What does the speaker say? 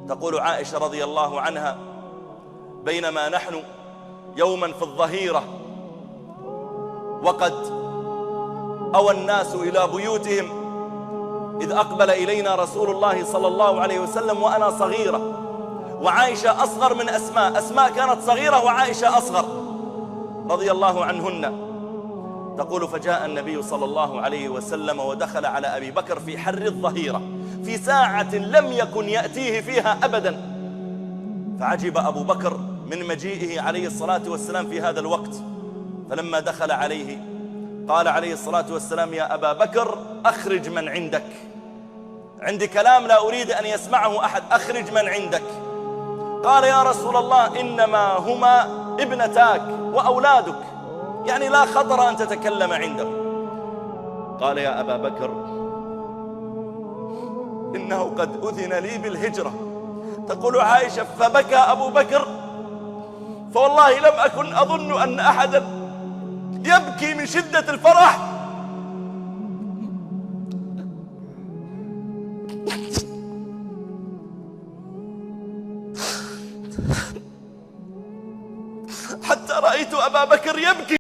تقول عائشة رضي الله عنها: بينما نحن يوما في الظهيرة وقد أوى الناس إلى بيوتهم، إذ أقبل إلينا رسول الله صلى الله عليه وسلم وأنا صغيرة، وعائشة أصغر من أسماء كانت صغيرة وعائشة أصغر رضي الله عنهن. تقول: فجاء النبي صلى الله عليه وسلم ودخل على أبي بكر في حر الظهيرة في ساعة لم يكن يأتيه فيها أبدا، فعجب أبو بكر من مجيئه عليه الصلاة والسلام في هذا الوقت. فلما دخل عليه قال عليه الصلاة والسلام: يا أبا بكر أخرج من عندك، عندي كلام لا أريد أن يسمعه أحد، أخرج من عندك. قال: يا رسول الله إنما هما ابنتاك وأولادك، يعني لا خطر أن تتكلم عنده. قال: يا أبا بكر إنه قد أذن لي بالهجرة. تقول عائشة: فبكى أبو بكر، فوالله لم أكن أظن أن أحدا يبكي من شدة الفرح حتى رأيت أبا بكر يبكي.